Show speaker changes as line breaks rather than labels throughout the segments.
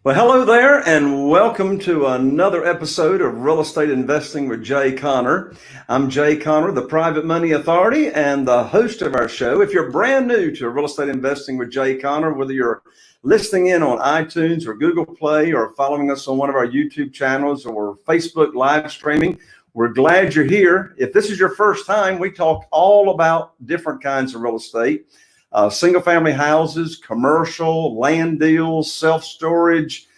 Well, hello there, and welcome to another episode of Real Estate Investing with Jay Conner. I'm Jay Conner, the Private Money Authority, and the host of our show. If you're brand new to Real Estate Investing with Jay Conner, whether you're listening in on iTunes or Google Play or following us on one of our YouTube channels or Facebook live streaming, we're glad you're here. If this is your first time, we talk all about different kinds of real estate. Single-family houses, commercial, land deals, self-storage,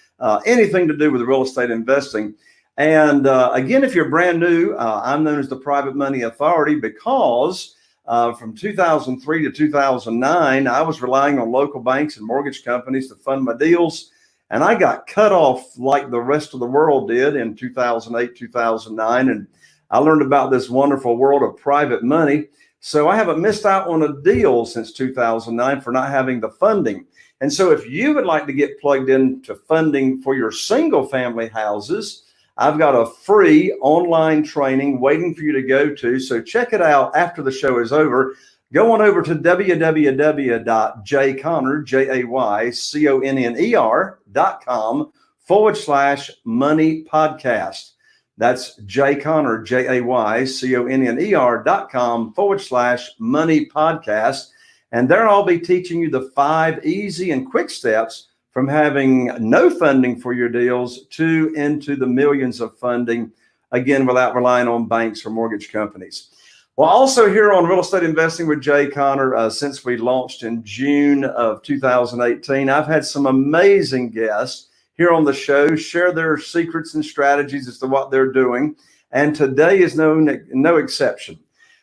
anything to do with real estate investing. And again, if you're brand new, I'm known as the Private Money Authority because from 2003 to 2009, I was relying on local banks and mortgage companies to fund my deals. And I got cut off like the rest of the world did in 2008, 2009. And I learned about this wonderful world of private money. So I haven't missed out on a deal since 2009 for not having the funding. And so if you would like to get plugged into funding for your single family houses, I've got a free online training waiting for you to go to. So check it out after the show is over. Go on over to www.jayconner.com/money podcast. That's jayconner, jayconner.com/money podcast. And there I'll be teaching you the 5 easy and quick steps from having no funding for your deals to into the millions of funding, again, without relying on banks or mortgage companies. Well, also here on Real Estate Investing with Jay Conner, since we launched in June of 2018, I've had some amazing guests here on the show share their secrets and strategies as to what they're doing. And today is no exception.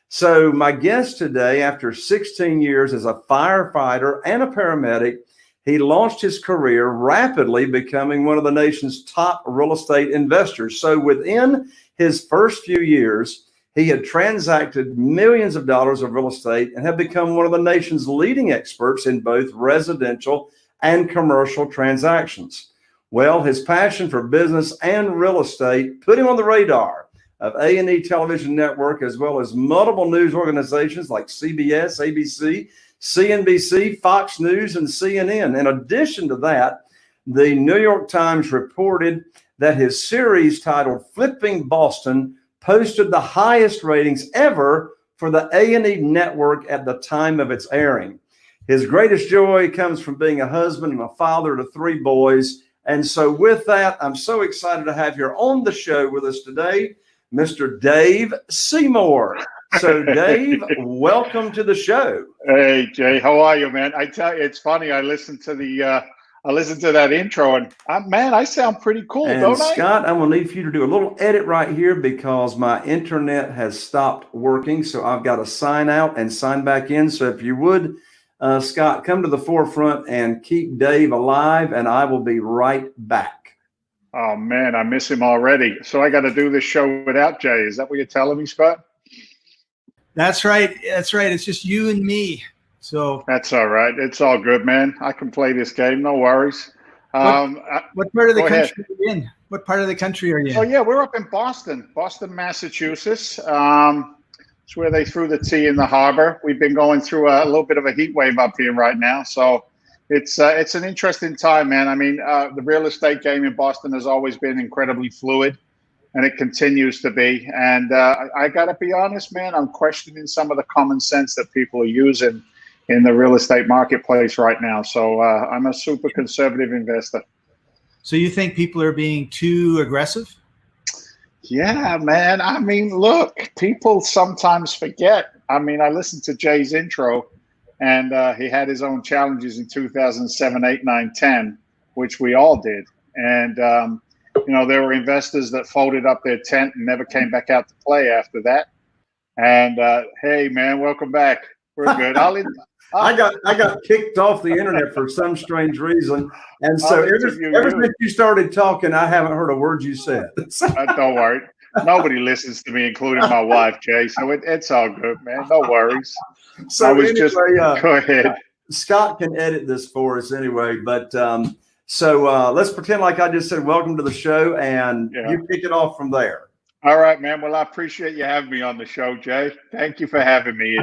So my guest today, after 16 years as a firefighter and a paramedic, he launched his career rapidly becoming one of the nation's top real estate investors. So within his first few years, he had transacted millions of dollars of real estate and had become one of the nation's leading experts in both residential and commercial transactions. Well, his passion for business and real estate put him on the radar of A&E Television Network, as well as multiple news organizations like CBS, ABC, CNBC, Fox News, and CNN. In addition to that, the New York Times reported that his series titled Flipping Boston posted the highest ratings ever for the A&E network at the time of its airing. His greatest joy comes from being a husband and a father to 3 boys. And so with that, I'm so excited to have here on the show with us today, Mr. Dave Seymour. So Dave, welcome to the show.
Hey, Jay, how are you, man? I tell you, it's funny. I listened to that intro and man, I sound pretty cool,
and
don't I?
Scott, I'm going to need for you to do a little edit right here because my internet has stopped working. So I've got to sign out and sign back in. So if you would, Scott, come to the forefront and keep Dave alive, and I will be right back.
Oh, man, I miss him already. So I got to do this show without Jay. Is that what you're telling me, Scott?
That's right. That's right. It's just you and me. So
that's all right. It's all good, man. I can play this game. No worries.
What part of the country are you in? What part of the country are you in?
Oh, yeah, we're up in Boston, Massachusetts. It's where they threw the tea in the harbor. We've been going through a little bit of a heat wave up here right now. So it's an interesting time, man. I mean, the real estate game in Boston has always been incredibly fluid, and it continues to be. And I got to be honest, man, I'm questioning some of the common sense that people are using in the real estate marketplace right now. So I'm a super conservative investor.
So you think people are being too aggressive?
Yeah, man. I mean, look, people sometimes forget. I mean, I listened to Jay's intro, and he had his own challenges in 2007, 8, 9, 10, which we all did. And, there were investors that folded up their tent and never came back out to play after that. And, hey, man, welcome back. We're good.
I got kicked off the internet for some strange reason. And so ever since you started talking, I haven't heard a word you said.
Don't worry. Nobody listens to me, including my wife, Jay. So it's all good, man. No worries.
So
go ahead.
Scott can edit this for us anyway. But so let's pretend like I just said, welcome to the show, and you kick it off from there.
All right, man. Well, I appreciate you having me on the show, Jay. Thank you for having me.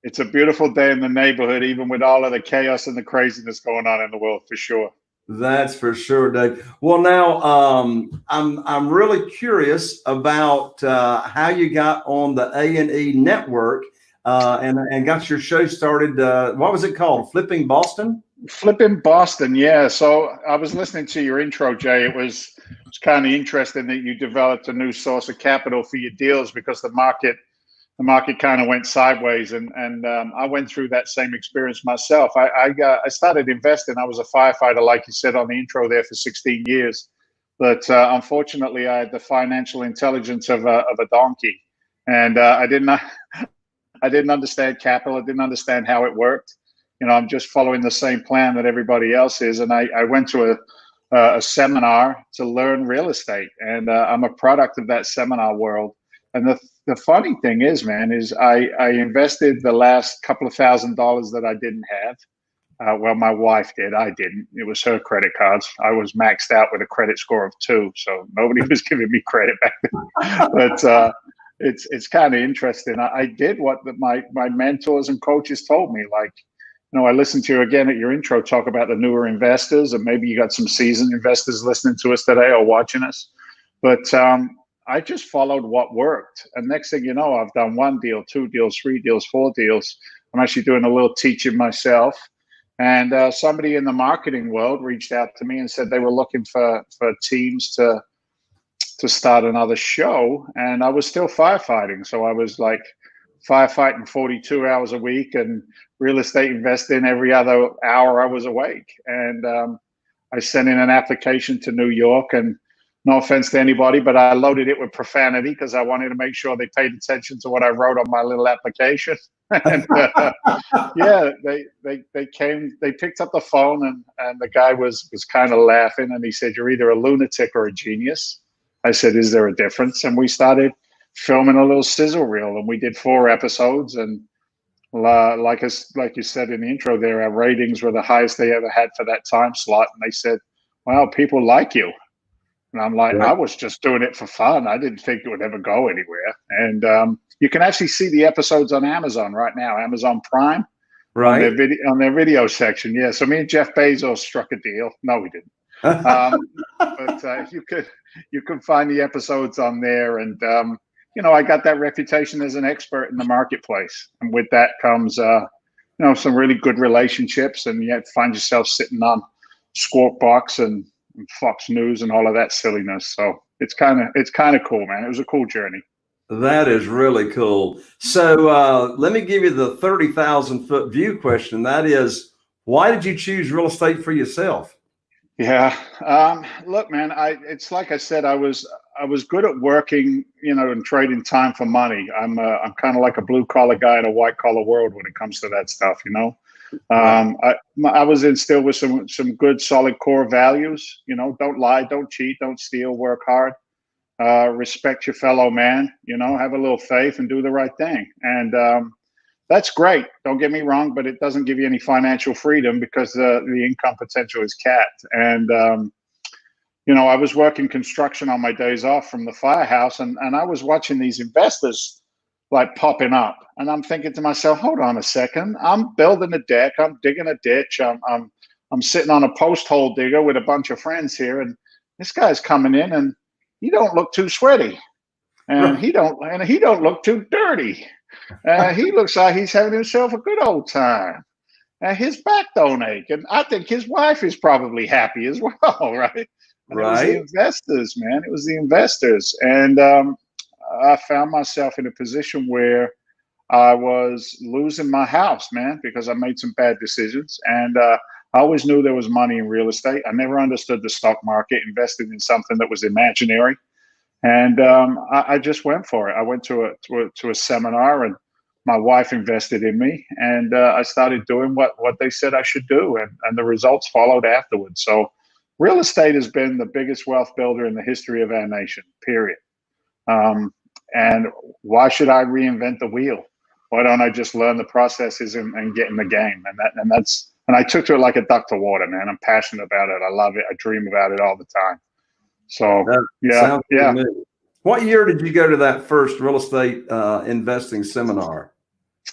It's a beautiful day in the neighborhood, even with all of the chaos and the craziness going on in the world, for sure.
That's for sure, Doug. Well, now I'm really curious about how you got on the A&E network and got your show started. What was it called? Flipping Boston?
Flipping Boston, yeah. So I was listening to your intro, Jay. It's kind of interesting that you developed a new source of capital for your deals because the market kind of went sideways, and I went through that same experience myself. I started investing. I was a firefighter, like you said on the intro there, for 16 years, but unfortunately, I had the financial intelligence of a donkey, and I didn't understand capital. I didn't understand how it worked. I'm just following the same plan that everybody else is, and I went to a seminar to learn real estate, and I'm a product of that seminar world. And the funny thing is, man, is I invested the last couple of $1,000s that I didn't have. Well, my wife did. I didn't. It was her credit cards. I was maxed out with a credit score of 2, so nobody was giving me credit back then. But it's kind of interesting. I did what my mentors and coaches told me. Like, I listened to you again at your intro talk about the newer investors, and maybe you got some seasoned investors listening to us today or watching us. But I just followed what worked. And next thing you know, I've done 1 deal, 2 deals, 3 deals, 4 deals. I'm actually doing a little teaching myself. And somebody in the marketing world reached out to me and said they were looking for teams to start another show. And I was still firefighting. So I was like firefighting 42 hours a week and real estate investing every other hour I was awake. And I sent in an application to New York, and no offense to anybody, but I loaded it with profanity because I wanted to make sure they paid attention to what I wrote on my little application. And yeah, they picked up the phone, and the guy was kind of laughing, and he said, "You're either a lunatic or a genius." I said, "Is there a difference?" And we started filming a little sizzle reel, and we did 4 episodes. And like you said in the intro there, our ratings were the highest they ever had for that time slot. And they said, "Wow, people like you." And I'm like,
Right.
I was just doing it for fun. I didn't think it would ever go anywhere. And you can actually see the episodes on Amazon right now, Amazon Prime, on
Right.
their video section. Yeah. So me and Jeff Bezos struck a deal. No, we didn't. But you can find the episodes on there. And I got that reputation as an expert in the marketplace, and with that comes some really good relationships, and you find yourself sitting on Squawk Box and Fox News and all of that silliness. So it's kind of cool, man. It was a cool journey.
That is really cool. So let me give you the 30,000-foot view question. That is, why did you choose real estate for yourself?
Yeah. Look, man, it's like I said, I was good at working, and trading time for money. I'm kind of like a blue collar guy in a white collar world when it comes to that stuff,
Right.
I was instilled with some good solid core values. Don't lie, don't cheat, don't steal, work hard, respect your fellow man, have a little faith and do the right thing. And that's great, don't get me wrong, but it doesn't give you any financial freedom because the income potential is capped. And I was working construction on my days off from the firehouse, and I was watching these investors like popping up, and I'm thinking to myself, hold on a second, I'm building a deck, I'm digging a ditch, I'm sitting on a post hole digger with a bunch of friends here, and this guy's coming in, and he don't look too sweaty, and he don't look too dirty. He looks like he's having himself a good old time. His back don't ache, and I think his wife is probably happy as well, right? And it was the
Right.
investors, man. It was the investors, and I found myself in a position where I was losing my house, man, because I made some bad decisions. And I always knew there was money in real estate. I never understood the stock market, invested in something that was imaginary. And I just went for it. I went to a seminar, and my wife invested in me, and I started doing what they said I should do, and the results followed afterwards. So real estate has been the biggest wealth builder in the history of our nation, period. And why should I reinvent the wheel? Why don't I just learn the processes and get in the game? And I took to it like a duck to water, man. I'm passionate about it. I love it. I dream about it all the time. So
That
yeah,
sounds good to
yeah.
me. What year did you go to that first real estate investing seminar?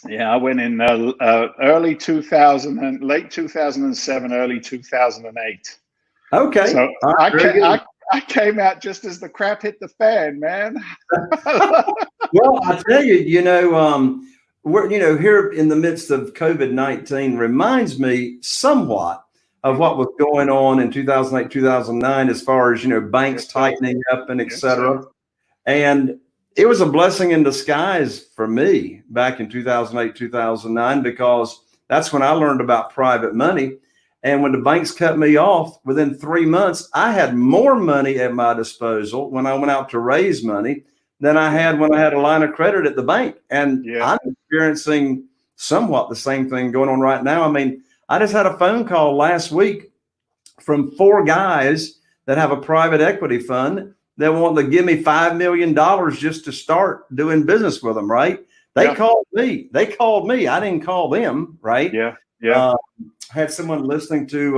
Yeah, I went in early 2000 and late 2007, early 2008.
Okay.
So
All right, very good.
I came out just as the crap hit the fan, man.
Well, I tell you, we're, here in the midst of COVID-19 reminds me somewhat of what was going on in 2008, 2009, as far as, banks
Yes, sir.
tightening up and et
Yes, sir.
cetera. And it was a blessing in disguise for me back in 2008, 2009, because that's when I learned about private money. And when the banks cut me off within 3 months, I had more money at my disposal when I went out to raise money than I had when I had a line of credit at the bank. And
Yeah.
I'm experiencing somewhat the same thing going on right now. I mean, I just had a phone call last week from 4 guys that have a private equity fund that want to give me $5 million just to start doing business with them, right? They called me. I didn't call them, right?
Yeah. Yeah.
Had someone listening to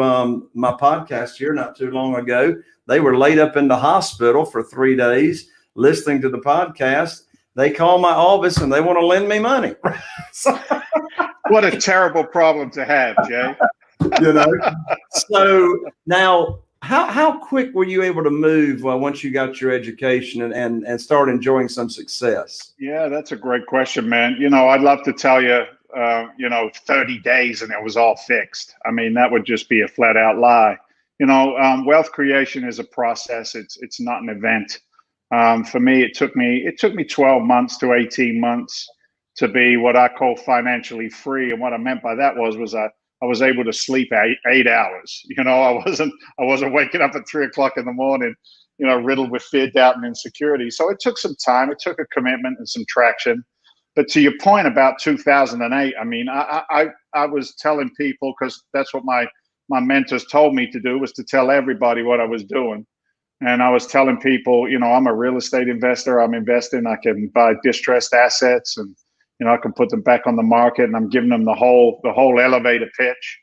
my podcast here not too long ago. They were laid up in the hospital for 3 days listening to the podcast. They call my office and they want to lend me money.
What a terrible problem to have, Jay.
So now, how quick were you able to move once you got your education and start enjoying some success?
Yeah, that's a great question, man. I'd love to tell you, 30 days and it was all fixed. I mean, that would just be a flat out lie. Wealth creation is a process. It's not an event. For me, it took me 12 months to 18 months to be what I call financially free. And what I meant by that was I was able to sleep 8 hours. I wasn't waking up at 3 o'clock in the morning, riddled with fear, doubt, and insecurity. So it took some time. It took a commitment and some traction. But to your point about 2008, I mean, I was telling people, because that's what my mentors told me to do, was to tell everybody what I was doing. And I was telling people, I'm a real estate investor. I'm investing. I can buy distressed assets, and I can put them back on the market. And I'm giving them the whole elevator pitch.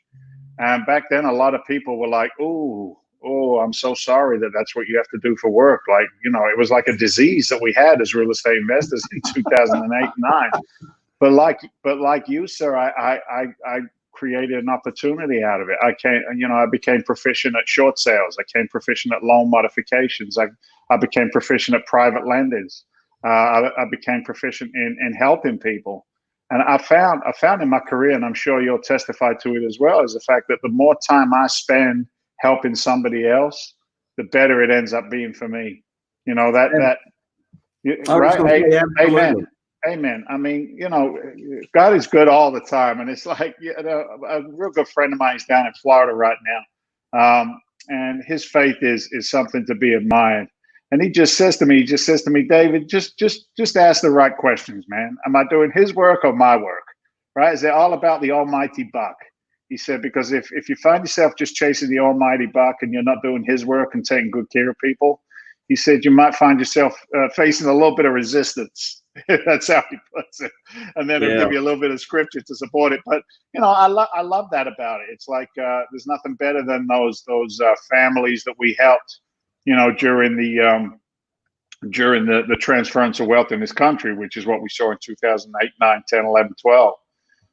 And back then, a lot of people were like, "Oh, I'm so sorry that's what you have to do for work." Like, it was like a disease that we had as real estate investors in 2008, 9. But like you, sir, I created an opportunity out of it. I became proficient at short sales. I became proficient at loan modifications. I became proficient at private lenders. I became proficient in helping people. And I found in my career, and I'm sure you'll testify to it as well, is the fact that the more time I spend helping somebody else, the better it ends up being for me. Right? Amen. Amen. I mean, God is good all the time. And it's like, a real good friend of mine is down in Florida right now. And his faith is something to be admired. And he just says to me, "David, just ask the right questions, man. Am I doing his work or my work? Right? Is it all about the almighty buck?" He said, because if you find yourself just chasing the almighty buck and you're not doing his work and taking good care of people, he said, you might find yourself facing a little bit of resistance. That's how he puts it. And then he'll give you a little bit of scripture to support it. But, I love that about it. It's like there's nothing better than those families that we helped, during the transference of wealth in this country, which is what we saw in 2008, 9, 10, 11, 12.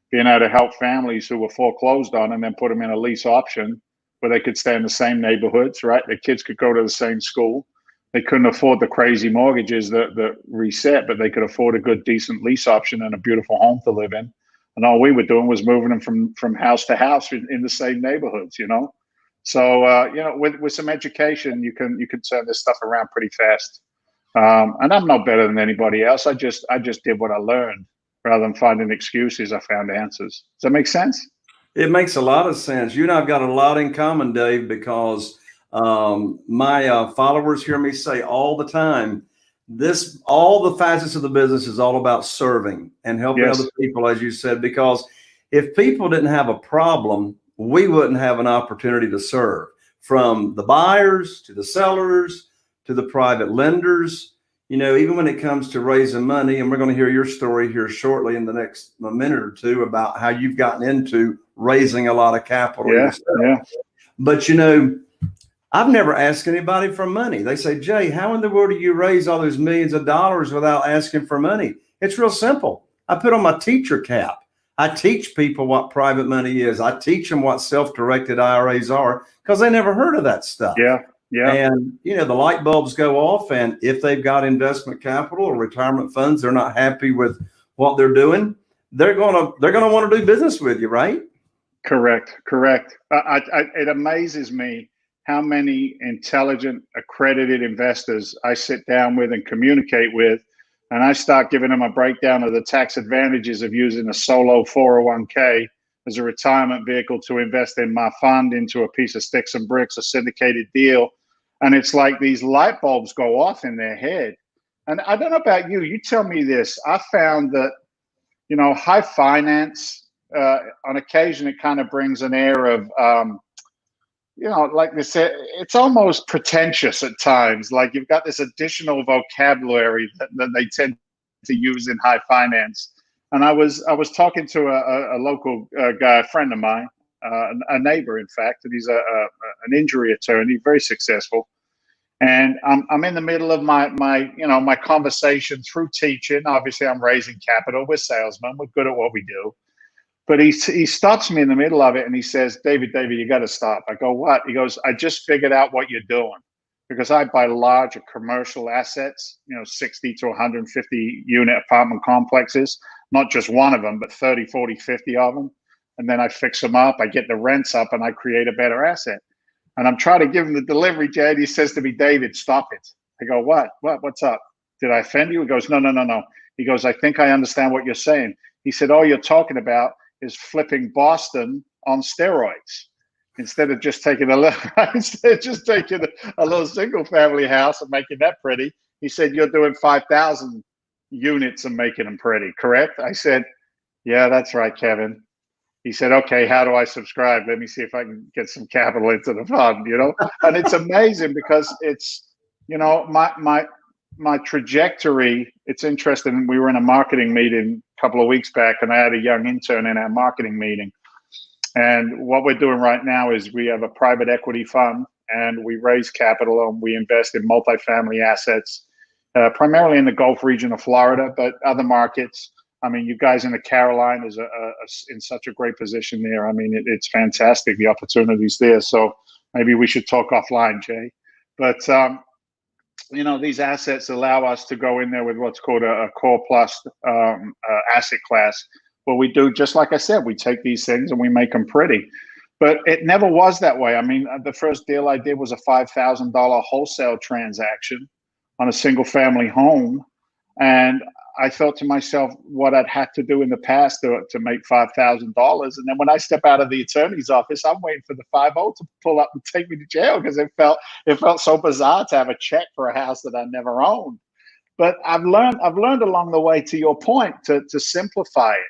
Being able to help families who were foreclosed on and then put them in a lease option where they could stay in the same neighborhoods, right? Their kids could go to the same school. They couldn't afford the crazy mortgages that reset, but they could afford a good, decent lease option and a beautiful home to live in. And all we were doing was moving them from house to house in the same neighborhoods, So, with some education, you can turn this stuff around pretty fast. And I'm no better than anybody else. I just did what I learned. Rather than finding excuses, I found answers. Does that make sense?
It makes a lot of sense. You and I've got a lot in common, Dave, because my followers hear me say all the time, all the facets of the business is all about serving and helping other people, as you said, because if people didn't have a problem, we wouldn't have an opportunity to serve, from the buyers to the sellers to the private lenders. Even when it comes to raising money, and we're going to hear your story here shortly in the next minute or two about how you've gotten into raising a lot of capital.
Yeah.
But, I've never asked anybody for money. They say, "Jay, how in the world do you raise all those millions of dollars without asking for money?" It's real simple. I put on my teacher cap. I teach people what private money is. I teach them what self-directed IRAs are because they never heard of that stuff.
Yeah. Yeah.
And, you know, the light bulbs go off. And if they've got investment capital or retirement funds, they're not happy with what they're doing, they're going to want to do business with you, right?
Correct. It amazes me how many intelligent, accredited investors I sit down with and communicate with, and I start giving them a breakdown of the tax advantages of using a solo 401k as a retirement vehicle to invest in my fund, into a piece of sticks and bricks, a syndicated deal. And it's like these light bulbs go off in their head. And I don't know about you, you tell me this. I found that, you know, high finance, on occasion, it kind of brings an air of, you know, like they said, it's almost pretentious at times. Like you've got this additional vocabulary that they tend to use in high finance. And I was talking to a local guy, a friend of mine, a neighbor, in fact, and he's an injury attorney, very successful. And I'm in the middle of my conversation through teaching. Obviously, I'm raising capital. We're salesmen. We're good at what we do. But he stops me in the middle of it and he says, David, you got to stop. I go, what? He goes, I just figured out what you're doing, because I buy larger commercial assets, you know, 60 to 150 unit apartment complexes, not just one of them, but 30, 40, 50 of them. And then I fix them up. I get the rents up and I create a better asset. And I'm trying to give him the delivery, Jay. He says to me, David, stop it. I go, what? What's up? Did I offend you? He goes, no. He goes, I think I understand what you're saying. He said, all you're talking about is flipping Boston on steroids. Instead of just taking a little single family house and making that pretty, he said, you're doing 5,000 units and making them pretty, correct? I said, yeah, that's right, Kevin. He said, okay, how do I subscribe? Let me see if I can get some capital into the fund, you know? And it's amazing because it's, you know, my trajectory. It's interesting. We were in a marketing meeting a couple of weeks back, and I had a young intern in our marketing meeting. And what we're doing right now is we have a private equity fund, and we raise capital and we invest in multifamily assets, primarily in the Gulf region of Florida, but other markets. I mean, you guys in the Carolinas are in such a great position there. I mean, it's fantastic, the opportunities there. So maybe we should talk offline, Jay. But you know, these assets allow us to go in there with what's called a core plus asset class, where we do, just like I said, we take these things and we make them pretty. But it never was that way. I mean, the first deal I did was a $5,000 wholesale transaction on a single family home. And I thought to myself what I'd had to do in the past to make $5,000. And then when I step out of the attorney's office, I'm waiting for the 5-0 to pull up and take me to jail, because it felt so bizarre to have a check for a house that I never owned. But I've learned along the way, to your point, to simplify it.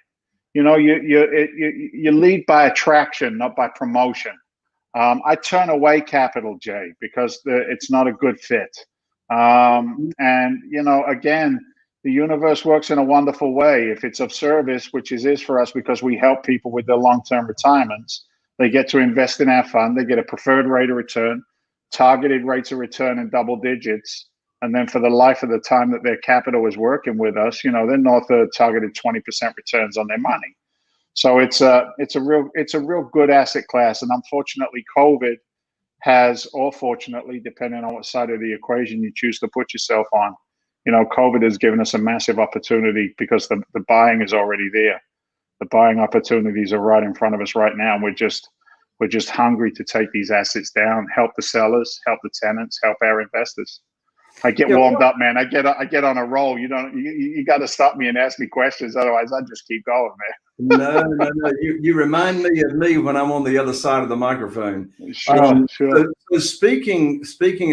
You know, you lead by attraction, not by promotion. I turn away capital, Jay, because it's not a good fit. And, you know, again, the universe works in a wonderful way. If it's of service, which it is for us, because we help people with their long-term retirements, they get to invest in our fund. They get a preferred rate of return, targeted rates of return in double digits. And then for the life of the time that their capital is working with us, you know, they're north of targeted 20% returns on their money. So it's a real good asset class. And unfortunately, COVID has, or fortunately, depending on what side of the equation you choose to put yourself on, you know, COVID has given us a massive opportunity, because the buying is already there. The buying opportunities are right in front of us right now. And we're just hungry to take these assets down, help the sellers, help the tenants, help our investors. I get warmed up, man. I get on a roll. You got to stop me and ask me questions. Otherwise, I just keep going, man.
No. You remind me of me when I'm on the other side of the microphone.
Sure.
So speaking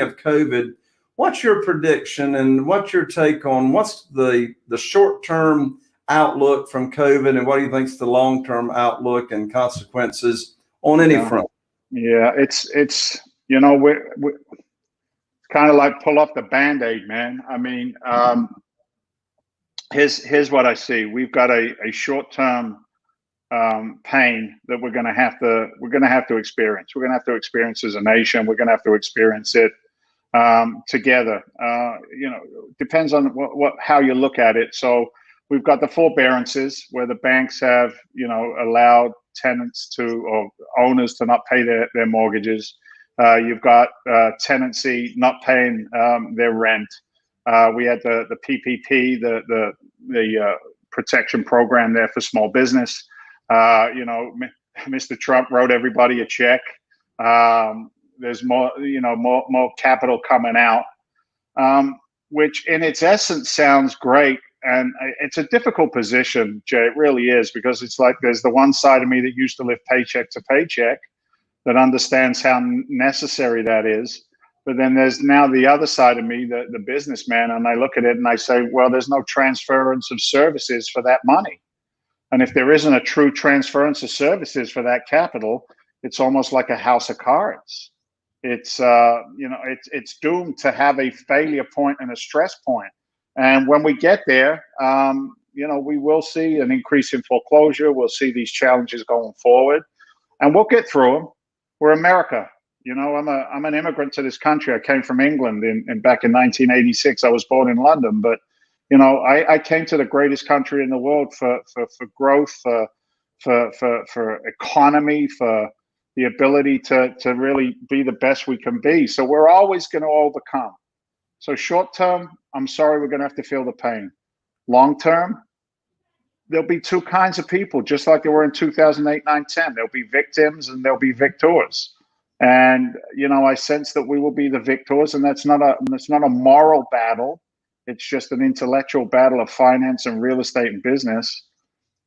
of COVID, what's your prediction and what's your take on what's the short-term outlook from COVID, and what do you think is the long-term outlook and consequences on any front?
Yeah, it's you know, we're kind of like pull off the Band-Aid, man. I mean, here's what I see. We've got a short-term pain that we're going to have to experience. We're going to have to experience as a nation. We're going to have to experience it together. You know, depends on how you look at it. So We've got the forbearances where the banks have, allowed tenants to, or owners to not pay their mortgages. You've got tenancy not paying their rent. We had the PPP, the protection program there for small business. Mr. Trump wrote everybody a check. There's more capital coming out, which in its essence sounds great. And it's a difficult position, Jay. It really is, because it's like there's the one side of me that used to live paycheck to paycheck that understands how necessary that is. But then there's now the other side of me, the businessman, and I look at it and I say, well, there's no transference of services for that money. And if there isn't a true transference of services for that capital, it's almost like a house of cards. It's it's doomed to have a failure point and a stress point. And when we get there, we will see an increase in foreclosure. We'll see these challenges going forward, and we'll get through them. We're America. I'm an immigrant to this country. I came from England back in 1986. I was born in London, but I came to the greatest country in the world for growth, for economy, for the ability to really be the best we can be. So we're always going to overcome. So short term, I'm sorry, we're going to have to feel the pain. Long term, there'll be two kinds of people, just like there were in 2008, 9, 10. There'll be victims and there'll be victors. And I sense that we will be the victors, and that's not a moral battle. It's just an intellectual battle of finance and real estate and business.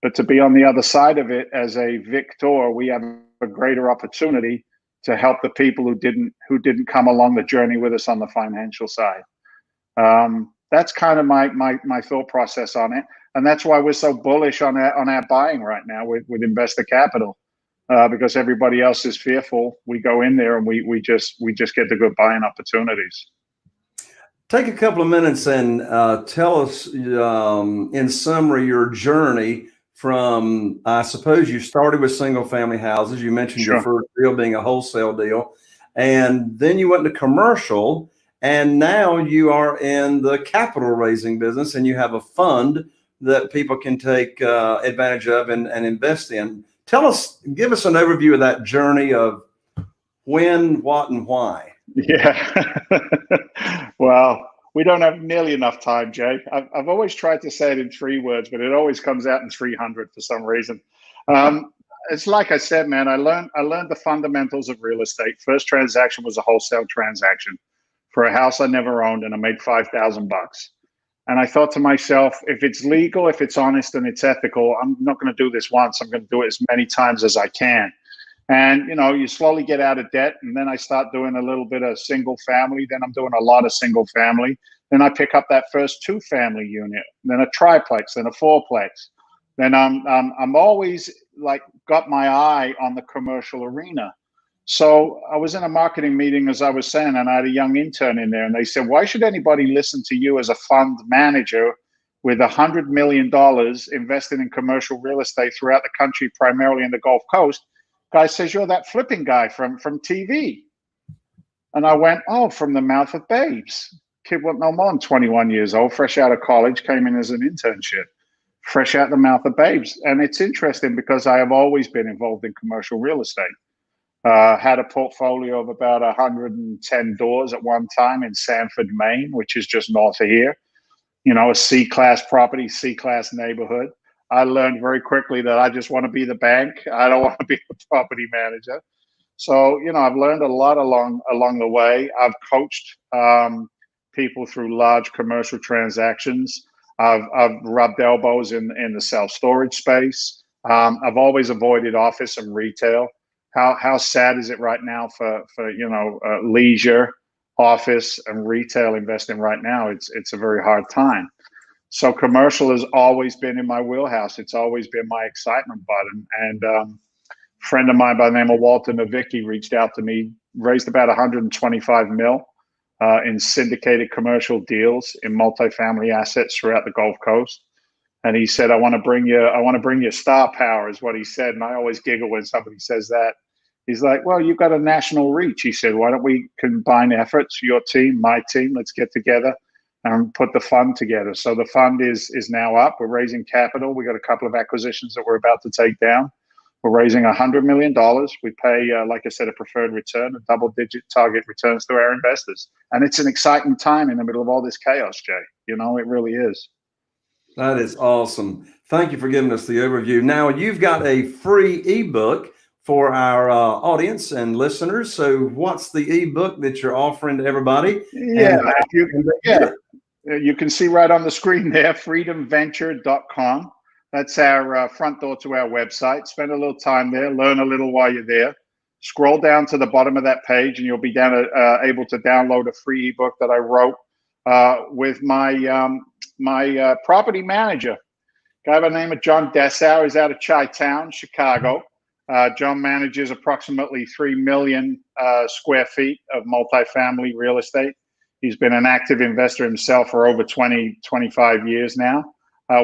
But to be on the other side of it as a victor, we have a greater opportunity to help the people who didn't come along the journey with us on the financial side. That's kind of my thought process on it, and that's why we're so bullish on our buying right now with investor capital, because everybody else is fearful. We go in there and we just get the good buying opportunities.
Take a couple of minutes and tell us, in summary, your journey from, I suppose you started with single family houses. You mentioned
Sure.
Your first deal being a wholesale deal, and then you went to commercial, and now you are in the capital raising business, and you have a fund that people can take advantage of and invest in. Give us an overview of that journey of when, what, and why.
Yeah. Well, we don't have nearly enough time, Jay. I've always tried to say it in 3 words, but it always comes out in 300 for some reason. It's like I said, man, I learned the fundamentals of real estate. First transaction was a wholesale transaction for a house I never owned, and I made $5,000. And I thought to myself, if it's legal, if it's honest, and it's ethical, I'm not going to do this once. I'm going to do it as many times as I can. And, you slowly get out of debt. And then I start doing a little bit of single family. Then I'm doing a lot of single family. Then I pick up that first 2-family unit, then a triplex, then a 4-plex. Then I'm always like got my eye on the commercial arena. So I was in a marketing meeting, as I was saying, and I had a young intern in there, and they said, why should anybody listen to you as a fund manager with $100 million invested in commercial real estate throughout the country, primarily in the Gulf Coast? Guy says, you're that flipping guy from TV. And I went, oh, from the mouth of babes. Kid wasn't no more than 21 years old, fresh out of college, came in as an internship, fresh out the mouth of babes. And it's interesting because I have always been involved in commercial real estate. Had a portfolio of about 110 doors at one time in Sanford, Maine, which is just north of here. A C-class property, C-class neighborhood. I learned very quickly that I just want to be the bank. I don't want to be the property manager. So, I've learned a lot along the way. I've coached people through large commercial transactions. I've rubbed elbows in the self-storage space. I've always avoided office and retail. How sad is it right now for leisure, office, and retail investing right now? It's a very hard time. So commercial has always been in my wheelhouse. It's always been my excitement button. And a friend of mine by the name of Walter Novicki reached out to me, raised about 125 mil in syndicated commercial deals in multifamily assets throughout the Gulf Coast. And he said, I want to bring you star power, is what he said. And I always giggle when somebody says that. He's like, well, you've got a national reach. He said, why don't we combine efforts, your team, my team, let's get together and put the fund together. So the fund is now up. We're raising capital. We got a couple of acquisitions that we're about to take down. We're raising $100 million. We pay, like I said, a preferred return, a double-digit target returns to our investors. And it's an exciting time in the middle of all this chaos, Jay. You know, it really is.
That is awesome. Thank you for giving us the overview. Now, you've got a free ebook for our audience and listeners. So what's the ebook that you're offering to everybody?
Yeah, you can see right on the screen there, freedomventure.com. That's our front door to our website. Spend a little time there, learn a little while you're there. Scroll down to the bottom of that page, and you'll be able to download a free ebook that I wrote with my property manager, a guy by the name of John Dessau. He's out of Chi-Town, Chicago. John manages approximately 3 million square feet of multifamily real estate. He's been an active investor himself for over 25 years now.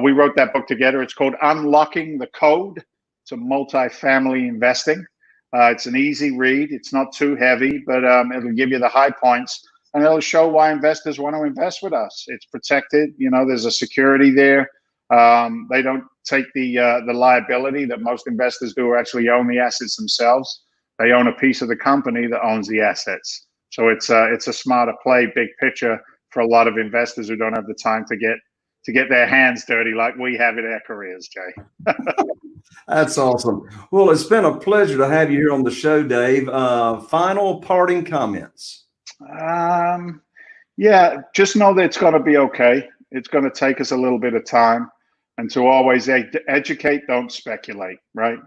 We wrote that book together. It's called Unlocking the Code to Multifamily Investing. It's an easy read. It's not too heavy, but it'll give you the high points, and it'll show why investors want to invest with us. It's protected. You know, there's a security there. They don't take the liability that most investors do, or actually own the assets themselves. They own a piece of the company that owns the assets. So it's a smarter play, big picture, for a lot of investors who don't have the time to get their hands dirty like we have in our careers, Jay.
That's awesome. Well, it's been a pleasure to have you here on the show, Dave. Final parting comments.
Yeah, just know that it's going to be okay. It's going to take us a little bit of time, and to always educate, don't speculate, right?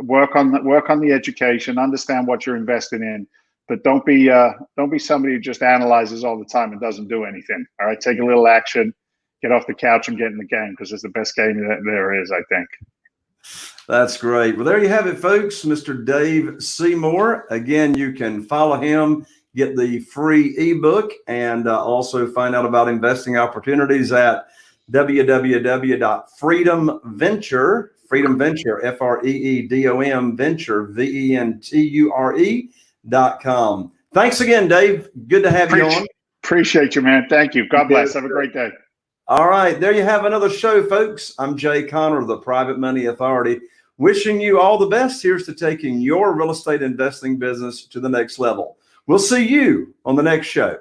Work on the education, understand what you're investing in, but don't be somebody who just analyzes all the time and doesn't do anything. All right, take a little action, get off the couch and get in the game, because it's the best game that there is, I think.
That's great. Well, there you have it, folks. Mr. Dave Seymour. Again, you can follow him, get the free ebook, and also find out about investing opportunities at www.freedomventure, FREEDOM Venture, VENTURE.com. Thanks again, Dave. Good to have you on.
Appreciate you, man. Thank you. God bless. Have a great day.
All right. There you have another show, folks. I'm Jay Conner of the Private Money Authority, wishing you all the best. Here's to taking your real estate investing business to the next level. We'll see you on the next show.